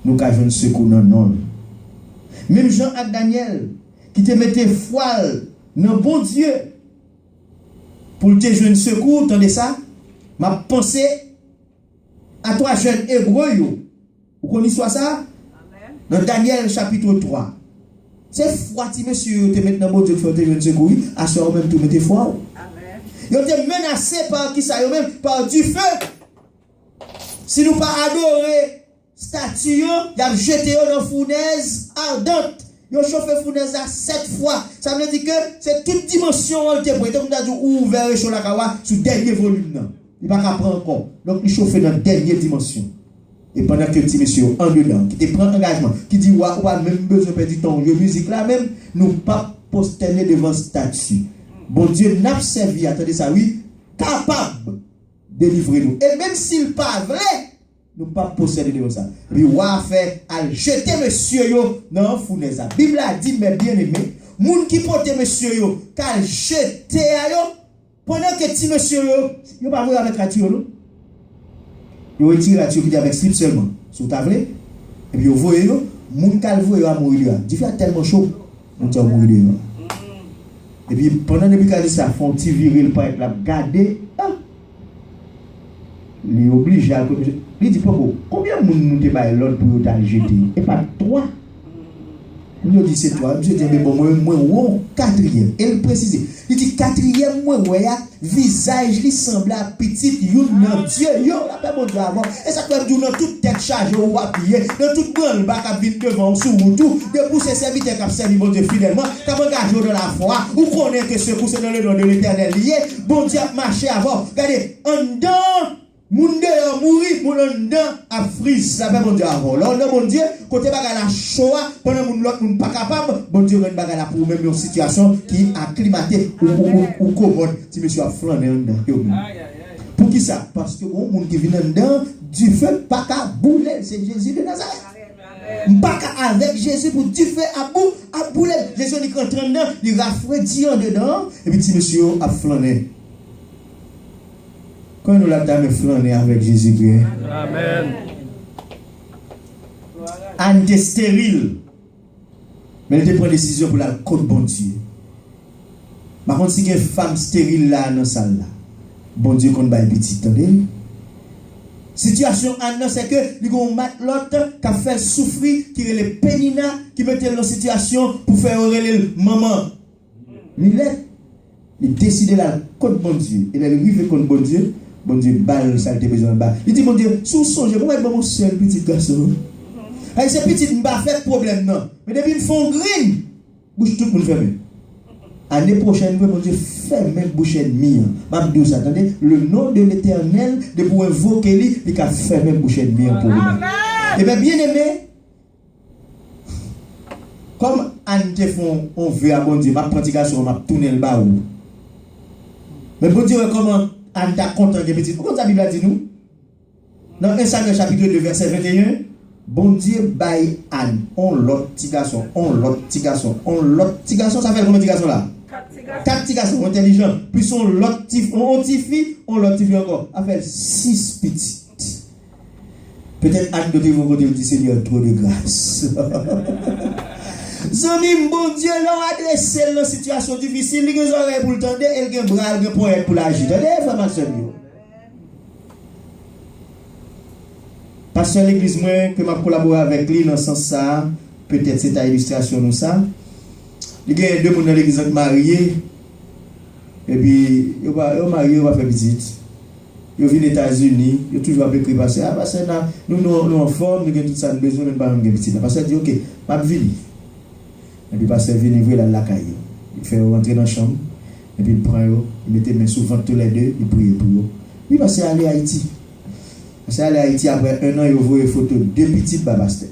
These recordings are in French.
nous avons un secours dans non. Même Jean et Daniel, qui te mettait foile dans bon Dieu, pour te jouer un secours, entendez ça? M'a pensé à trois jeunes hébreux. Vous connaissez ça? Dans Daniel chapitre 3. C'est foi, si monsieur te met dans bon Dieu pour te jouer un secours, à ce moment même tu mettez foi. Ils ont été menacés par qui ça? Même par du feu. Si nous pas adorer statue, ils ont jeté dans la fournaise ardente. Ils ont chauffé la fournaise à 7 fois. Ça veut dire que c'est toute dimension qui est prête. On a dit ouvert sur la kawa sur le dernier volume. Il ne va pas prendre encore. Donc il chauffe dans la dernière dimension. Et pendant que petit monsieur en dedans, qui te prend engagement, qui dit ouais, même besoin de perdre ton musique là même, nous pas posterner devant statue. Bon Dieu n'a pas servi, attendez ça, oui, capable de délivrer nous. Et même s'il n'est pas vrai, nous ne pas posséder devant ça. Puis, on va faire à jeter monsieur yo dans la fournaise. La Bible a dit, mes bien-aimés, moun qui porte monsieur yo, qu'à jeter à yo, pendant que petit monsieur yo, yo pas voir avec la tuyau, non? Yo retire la tuyau qui est avec slip seulement, sous table, et puis yo voyez yo, moun qui voit yo à mourir. Il fait tellement chaud, on t'a mourir. Et puis pendant depuis qu'il ça font petit viril pour être là garder, il est obligé à il dit pas combien de monde nous te bail l'autre pour t'a jeter et pas 3. Nous dit c'est 3, monsieur dit mais bon moi quatrième. Et il précise, il dit quatrième moi ouais visage lui semble à petit you non Dieu yo la pas bon Dieu avant et ça peut dire dans toute tête chargée ou appuyé dans toute grande bac à vite devant sous tout de pousser serviteur qui servi bon Dieu fidèlement qui engagé dans la foi ou connaît que ce pousse dans le nom de l'Éternel lié bon Dieu a marché avant regardez en dedans moun de mourir moun en dedans a frise ça pas bon Dieu avant là bon Dieu côté bagarre la choix pendant moun l'autre moun pas capable bon Dieu rend bagarre pour même une situation qui acclimatée ou commode si monsieur a flâné en dedans pour qui ça parce que bon moun qui vient en dedans du feu pas qu'à bouler c'est Jésus de Nazareth pas avec Jésus pour du feu à bouler Jésus est rentré dedans il rafraîchit en dedans et puis si monsieur a flâné. Quand nous l'avons flâné avec Jésus-Christ. Amen. Anne était stérile. Mais elle prend décision pour la côte bon Dieu. Par contre, si il y a une femme stérile là dans la salle là, bon Dieu qu'on va petit, attendez. Situation Anne, c'est que il y a un l'autre qui a fait souffrir, qui est le pénina, qui mettait dans la situation pour faire aurélie maman. Il décide la côte bon Dieu. Il est arrivé contre bon Dieu. Bon Dieu, balle, ça te besoin de balle. Il dit, bon Dieu, sous songe, pourquoi est-ce que mon seul petit garçon? Et ce petit n'a pas fait problème, non. Mais depuis qu'ils font green, bouche tout le monde fermé. L'année prochaine, bon Dieu, fermez bouche ennemie. Mabdou, attendez, le nom de l'Éternel, de pour invoquer lui, il a fermé bouche ennemie pour lui. Et bien, bien aimé, comme Anne te font, on veut à bon Dieu, ma pratication, ma tourner le bas. Mais bon Dieu, comment Anne t'a content de petit. Pourquoi la Bible a dit nous? Dans 1 Samuel chapitre 2, verset 21, bon Dieu baille Anne, on l'autre petit garçon, on l'autre petit garçon, on l'autre petit garçon, ça fait combien de petits garçons là? 4 petits garçons intelligents, puis on l'autre petit fille, on l'autre petit fille encore, ça fait 6 petites. Peut-être Anne de vous côté dit Seigneur, trop de grâce. Zami, bon Dieu, l'on adresse dans situation difficile, il y a des oreilles pour le tendre, il y a des bras, il y a des poètes pour l'agir. Attendez, frère, ma soeur. Pasteur l'église, moi, que m'a collaboré avec lui dans ce sens-là, peut-être c'est ta illustration de ça. Il y a 2 personnes dans l'église mariés, et puis, ils sont mariés, ils vont faire petite. Ils viennent aux États-Unis, ils ont toujours écrit passer. Ah, parce que nous en forme, nous avons tout ça, nous avons besoin de faire petite. Parce que dit, ok, ma vie. Et puis, pasteur vient ouvrir la caille. Il fait rentrer dans la chambre. Et puis, il prend, il met les mains souvent tous les deux, il prie pour eux. Puis, parce qu'il est allé à Haïti. Parce qu'il est allé à Haïti, après 1 an, il voit une photo de 2 petites babastes.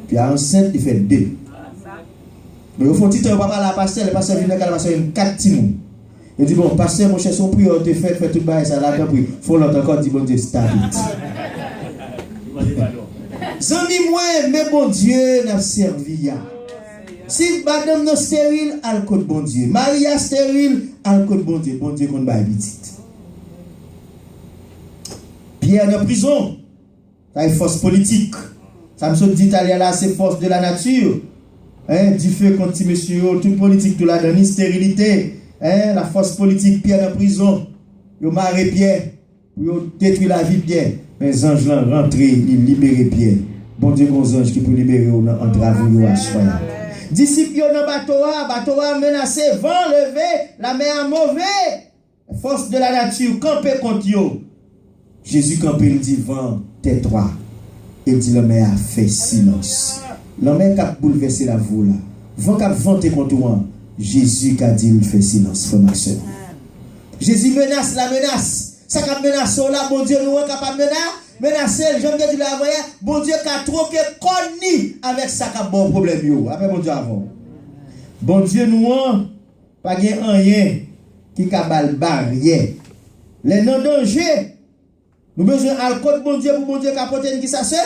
Puis, enceinte, il fait 2. Mais au fond, titre, papa, la pasteur, le pasteur vient à la pasteur, il y a 4 petits mots. Il dit, bon, pasteur, mon cher, son prière, te fait tout le bail, ça l'a compris. Il faut l'autre encore, dit, bon Dieu, start it. Zami, moi, mais bon Dieu, n'a servi. Si madame non stérile, elle côté bon Dieu. Maria stérile, elle côté bon Dieu. Bon Dieu qu'on va petite. Pierre en prison. Ça est force politique. Ça me saute d'Italien là, c'est force de la nature. Hein, du feu contre monsieur, toute politique, tout là, dans stérilité. Hein, la force politique, Pierre en prison. Yo marre Pierre. Yo détruit la vie Pierre. Mais les anges là rentrent, ils libèrent Pierre. Bon Dieu, nos anges qui pour libérer en travail à soin. Disciples dans bateau a menacé, vent levé, la mer mauvais. Force de la nature, camper contre eux. Jésus campé, il dit vent, tais-toi. Il dit la mer a fait silence. La mer a bouleversé la voie là. Vent a vanté contre moi. Jésus a dit il fait silence, frère ma soeur. Jésus menace la menace. Ça qui menace là, bon Dieu, nous sommes capables de menacer. J'aime bien dire la voyage, bon Dieu qui a trop connu avec ça qui a bon problème. Après bon Dieu avant. Bon Dieu, nous pas rien qui a barrière. Les non danger. Nous avons besoin d'alcool, bon Dieu, pour bon Dieu qui a porté qui ça c'est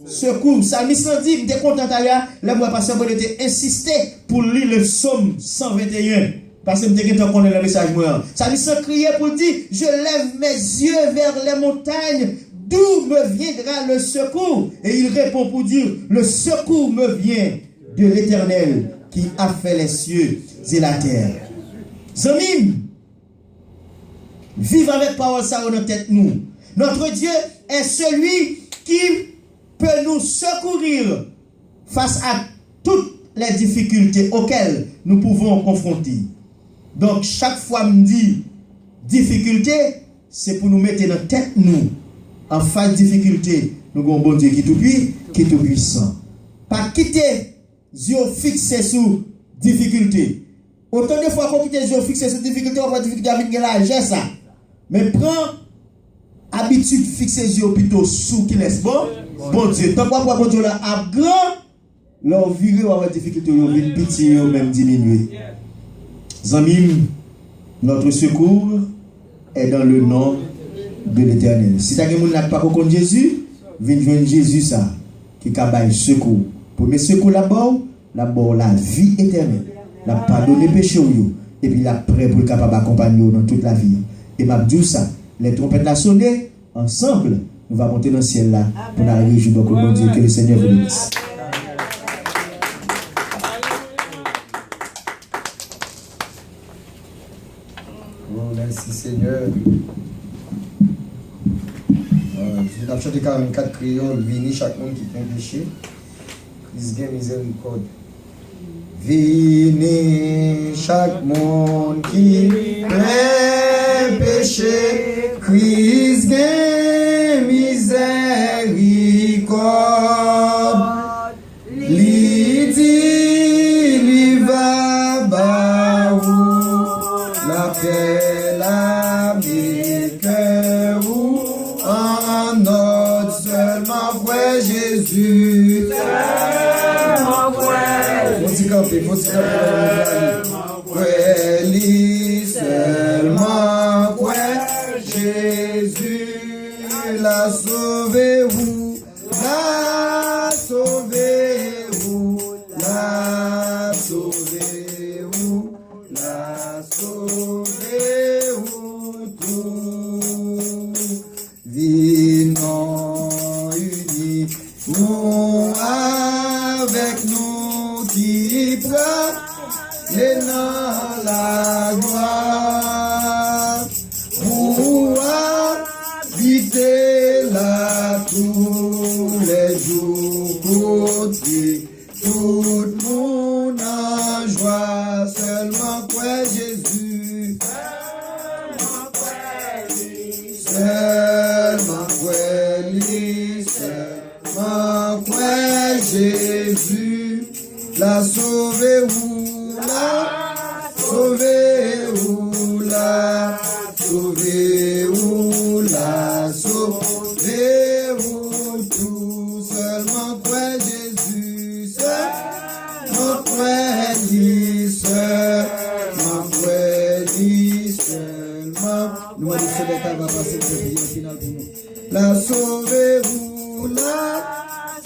secours. Ça m'a dit, j'étais content d'ailleurs. Là, moi, parce que j'ai été insisté pour lire le psaume 121. Parce que je me connais le message. Ça dit sans crier pour dire, je lève mes yeux vers les montagnes, d'où me viendra le secours. Et il répond pour dire, le secours me vient de l'Éternel qui a fait les cieux et la terre. Zamim, vive avec parole ça dans notre tête nous. Notre Dieu est celui qui peut nous secourir face à toutes les difficultés auxquelles nous pouvons confronter. Donc, chaque fois me dit difficulté, c'est pour nous mettre dans tête nous. En face de difficulté, nous avons un bon Dieu qui est tout puissant. Pas quitter yeux fixés sur difficulté. Autant de fois qu'on quitte les yeux fixés sur difficulté, on va difficulté avec l'argent ça. Mais prends habitude de fixer les yeux plutôt sous qui laisse bon. Bon Dieu, tant que bon Dieu là a grand, là on vire ou avoir difficulté, on vient petit ou même diminuer. Zamim, notre secours est dans le nom de l'Éternel. Si tu as quelqu'un qui n'a pas contre Jésus, viens joindre Jésus ça, qui a secours. Premier secours là-bas, la vie éternelle. La pardonner péché et puis la prêt pour le capable d'accompagner dans toute la vie. Et m'a dit ça, les trompettes la sonné, ensemble, nous allons monter dans le ciel là pour arriver jour donc bon Dieu que le Seigneur vous bénisse. Merci Seigneur. Je vais chanter 44 créoles, vini chaque monde qui fait péché. Christ gagne miséricorde. Vini chaque monde qui fait péché. Christ gagne miséricorde. Li dit, li va baou. La paix, l'ami, que vous en notre seulement vrai Jésus. Seulement vrai. Faut s'y camper, faut s'y camper. Seulement vrai Jésus l'a sauvé vous, l'a sauvé vous, l'a sauvé vous. La sauvez-vous tous, vinons unis, nous avec nous qui prend les dans la gloire, pour habiter là tous les jours côté, tout le monde en joie, seulement quoi Jésus, seulement quoi Jésus, la sauvez-vous, la sauvez-vous, la sauvez-vous, la sauvez-vous, tout seulement quoi Jésus, seulement quoi dit, seulement quoi dit, seulement. Nous allons se mettre à passer le prière finale pour nous. La sauvez-vous, la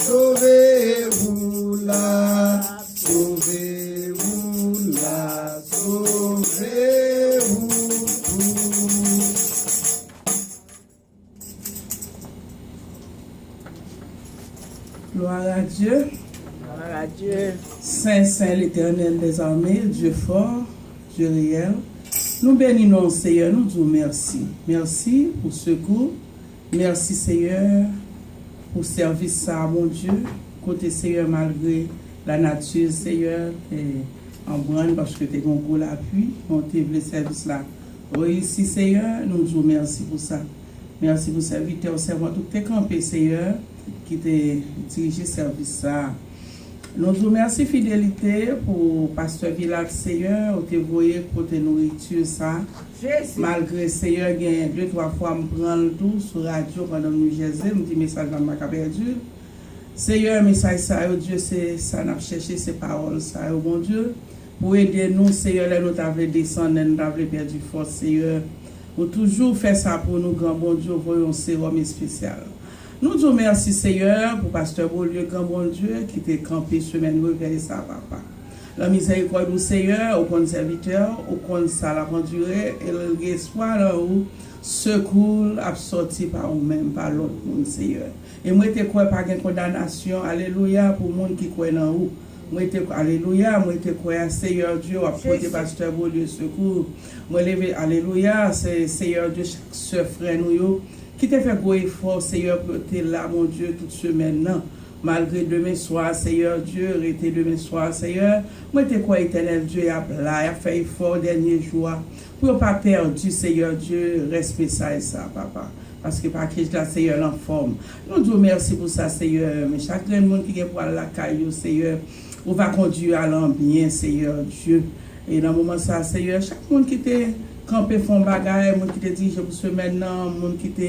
sauvez-vous, la sauvez-vous, la sauvez-vous tous. Gloire à Dieu. Gloire à Dieu. Saint, Saint l'Éternel des armées, Dieu fort, Dieu réel. Nous bénissons Seigneur, nous disons merci. Merci pour secours. Merci Seigneur pour service ça, mon Dieu. Côté Seigneur, malgré la nature, Seigneur, en branle parce que tu as un gros appui, on t'a le service là. Réussi Seigneur, nous disons merci pour ça. Merci pour serviteur, servant, tout tes campé Seigneur, qui t'a dirigé service ça. Nous vous remercions fidélité pour Pasteur Villard Seigneur, où tu voyez pour tes nourritures ça. Malgré Seigneur, il y a 2-3 fois je prends le tout sur la radio pendant nous Jésus, me dit message dans ma perdu. Seigneur, message ça, Dieu, c'est ça n'a cherché ces paroles ça, bon Dieu, pour aider nous Seigneur, là nous t'avons descendu, nous t'avons perdu force Seigneur. Pour toujours faire ça pour nous, grand bon Dieu, voyons sérum spécial. Nous disons merci Seigneur pour Pasteur Beaulieu, grand bon Dieu, qui t'est campé semaine réveillé ça, papa. La miséricorde du Seigneur, au compte serviteur, au compte ça la pendurée, et l'espoir là où secours a sorti par vous-même, par l'autre monde, Seigneur. Et moi, je crois pas qu'il condamnation, alléluia, pour le monde qui croit dans vous. Moi, alléluia, moi, je crois, Seigneur Dieu, à porter Pasteur Beaulieu secours. Moi, alléluia, c'est Seigneur Dieu, chaque soeur, frère, nous, qui t'a fait gros effort, Seigneur, pour être là, mon Dieu, toute semaine, non. Malgré demain soir, Seigneur Dieu, arrêtez demain soir, Seigneur. Moi, je crois, éternel Dieu, il a fait effort dernier jour. Pour ne pas perdre, Seigneur Dieu, respect ça et ça, papa. Parce que par qui là, Seigneur, en forme. Nous disons merci pour ça, Seigneur. Mais chaque monde qui est pour la caillou, Seigneur, on va conduire à l'ambiance, Seigneur Dieu. Et dans le moment ça, Seigneur, chaque monde qui était campé font bagaille, monde qui te dirige pour ce maintenant, monde qui te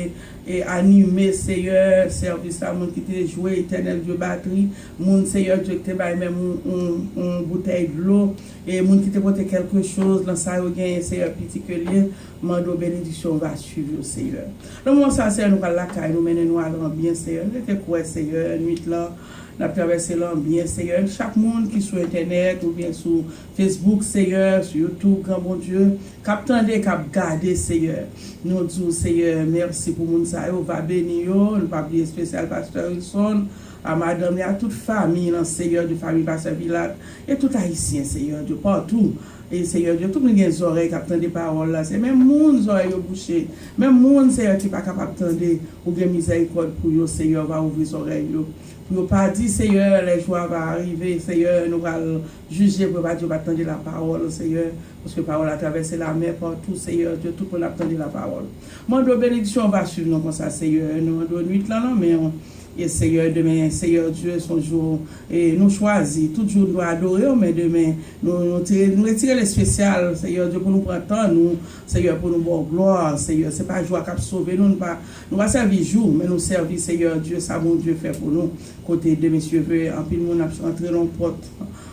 animé, Seigneur, service à monde qui te joué éternel Dieu batterie, monde Seigneur Dieu qui te baille même une bouteille de l'eau, et monde qui te porte quelque chose, dans ça, il y a un Seigneur particulier, mando bénédiction va suivre, Seigneur. Le moment ça, Seigneur, nous allons la caille, nous menons à l'ambiance, Seigneur, nous te quoi, Seigneur, nuit là, nous avons traversé l'ambiance, Seigneur. Chaque monde qui est sur Internet ou bien sur Facebook, Seigneur, sur YouTube, grand bon Dieu, cap tendez, cap garder, Seigneur. Nous disons, Seigneur, merci pour mon ça, on va bénir, nous va oublier spécial Pasteur Wilson, à madame et à toute famille, Seigneur, de famille Pasteur Villard, et tout haïtien, Seigneur, de partout. Et Seigneur Dieu, tout le monde a des oreilles qui attendent des paroles là. C'est même monde qui oreilles bouchées. Même monde, Seigneur, qui n'est pas capable d'attendre ou bien miséricorde pour eux, Seigneur, va ouvrir les oreilles. Pour ne pas dire, Seigneur, les joies vont arriver, Seigneur, nous allons juger pour pas dire, attendre la parole, Seigneur. Parce que la parole a traversé la mer partout, Seigneur Dieu, tout le monde attend la parole. Moi, de bénédiction va suivre nous comme ça, Seigneur. Nous de nuit là, non, mais et Seigneur, demain, Seigneur Dieu, son jour, et nous choisissons, tout jour nous adorer, mais demain, nous retirer les spéciales, Seigneur Dieu, pour nous prendre temps, nous, Seigneur, pour nous voir gloire, Seigneur, c'est pas joie qui a sauvé, nous va servir jour, mais nous servir, Seigneur Dieu, ça, mon Dieu, fait pour nous, côté de messieurs, en plus, nous avons entré dans la porte,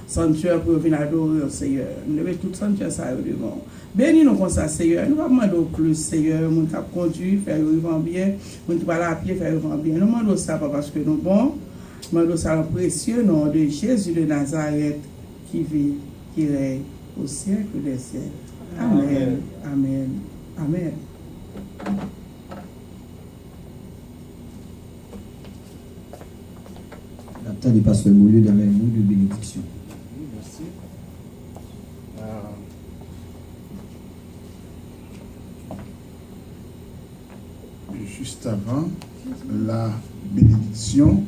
sanctuaire pour venir adorer, Seigneur, nous devons tout sanctuaire, ça, devant. Bénis nous comme ça, Seigneur. Nous allons demander au plus, Seigneur, nous avons conduit, faire le bien, nous allons à pied, faire le bien. Nous demandons ça parce que nous bons. Nous demandons ça le précieux nom de Jésus de Nazareth qui vit, qui règne au siècle des siècles. Amen. Amen. Amen. Attendez, Pasteur Beaulieu, dans les mots de bénédiction. Merci. Juste avant la bénédiction,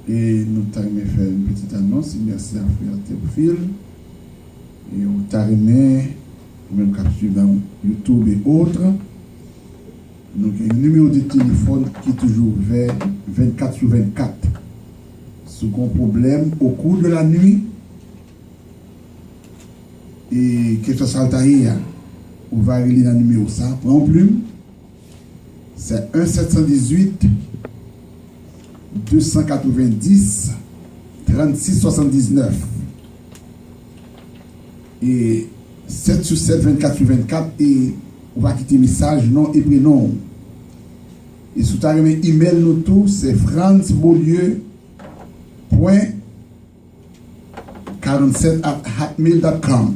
et nous t'avons fait une petite annonce. Merci à Frère Théophile. Et on t'a aimé, même capture dans YouTube et autres. Donc, il y a un numéro de téléphone qui est toujours ouvert 24/24. Si vous avez un problème au cours de la nuit, et que ce soit on va aller dans le numéro ça, prends plume. C'est 1-718 290 36 79 et 7/7 24/24 et on va quitter message nom et prénom et sous ta email nous tout c'est franzbaulieu.47@hotmail.com.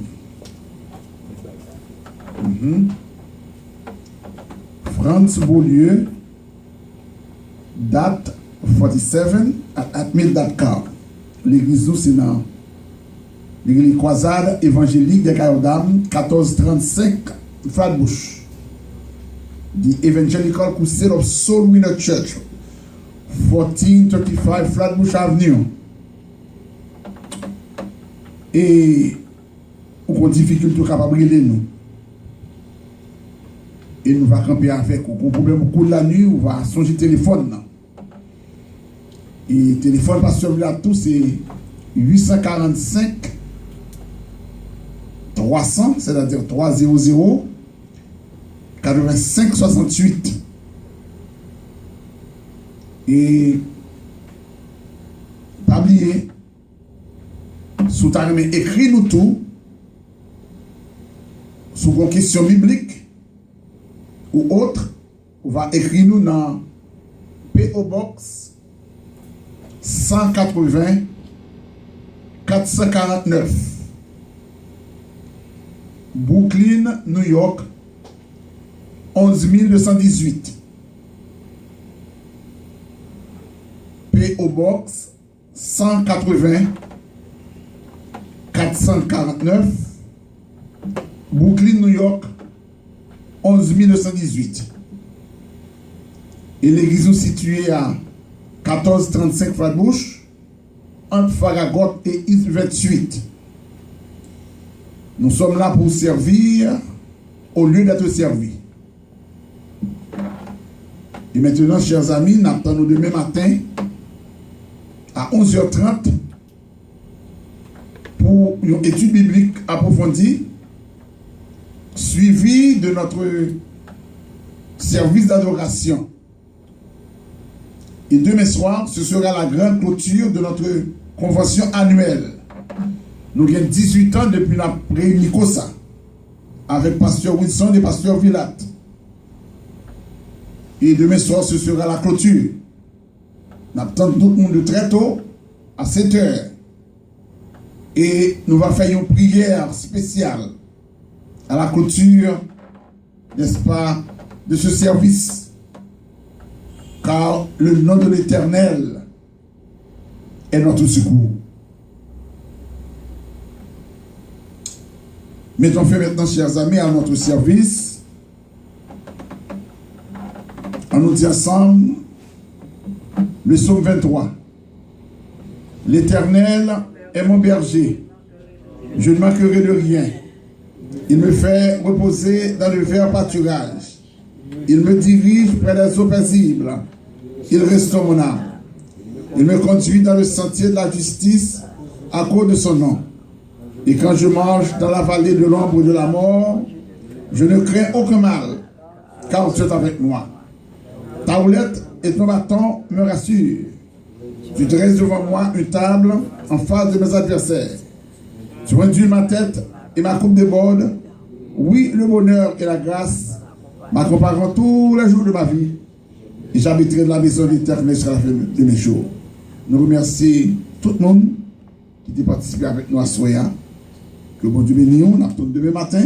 Franz Beaulieu, date 47 at mail.com. L'église nous, c'est dans l'église Croisade évangélique des Cailloux-Dames, 1435 Flatbush. The Evangelical Crusade of Soul Winner Church, 1435 Flatbush Avenue. Et on a difficulté capable de nous. Et nous va camper avec un problème au cours de la nuit, on va songer téléphone. Et téléphone pasteur là tout c'est 845 300, c'est-à-dire 300 85 68. Et pas oublier, sous ta main, écrit nous tout, sous une question biblique ou autre, on va écrire nous dans P.O. Box 180 449 Brooklyn, New York 11218. P.O. Box 180 449 Brooklyn, New York 11218. Et l'église est située à 1435 Flatbush, entre Faragot et East 28. Nous sommes là pour servir au lieu d'être servis. Et maintenant, chers amis, nous attendons demain matin à 11h30 pour une étude biblique approfondie suivie de notre service d'adoration. Et demain soir, ce sera la grande clôture de notre convention annuelle. Nous avons 18 ans depuis la réunion Kosa avec Pasteur Wilson et Pasteur Villat. Et demain soir, ce sera la clôture. Nous attendons tout le monde de très tôt, à 7 heures. Et nous allons faire une prière spéciale à la clôture, n'est-ce pas, de ce service. Car le nom de l'Éternel est notre secours. Mettons fin maintenant, chers amis, à notre service. On nous dit ensemble le psaume 23. L'Éternel est mon berger. Je ne manquerai de rien. Il me fait reposer dans le vert pâturage. Il me dirige près des eaux paisibles. Il restaure mon âme. Il me conduit dans le sentier de la justice à cause de son nom. Et quand je marche dans la vallée de l'ombre de la mort, je ne crains aucun mal, car tu es avec moi. Ta houlette et ton bâton me rassurent. Tu dresses devant moi une table en face de mes adversaires. Tu réduis ma tête et ma coupe déborde. Oui, le bonheur et la grâce m'accompagneront tous les jours de ma vie. Et j'habiterai dans la maison de l'Éternel jusqu'à la fin de mes jours. Nous remercions tout le monde qui a participé avec nous à Soya. Que bon Dieu bénisse, nous attendons demain matin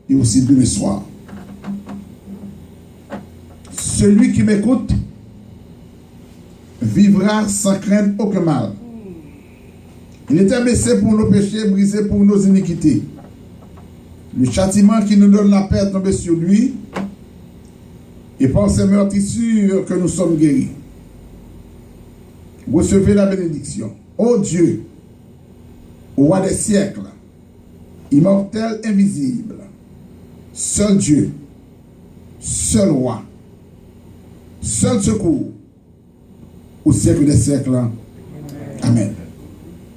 et aussi demain soir. Celui qui m'écoute vivra sans craindre aucun mal. Il était blessé pour nos péchés, brisé pour nos iniquités. Le châtiment qui nous donne la paix est tombé sur lui. Et par ses meurtrissures que nous sommes guéris. Recevez la bénédiction. Ô Dieu, au roi des siècles, immortel, invisible, seul Dieu, seul roi, seul secours, au siècle des siècles. Amen.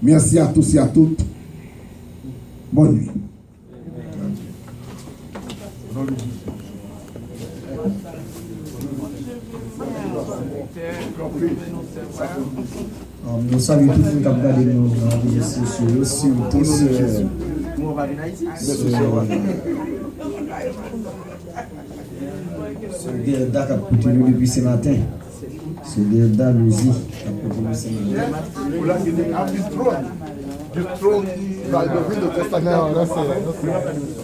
Merci à tous et à toutes. Bonne nuit. Nous saluons tout le monde qui a regardé nos réseaux sociaux, surtout ce Derda qui a continué depuis ce matin. Ce Derda Louzi qui a continué ce matin. Du trône, du Testament, là c'est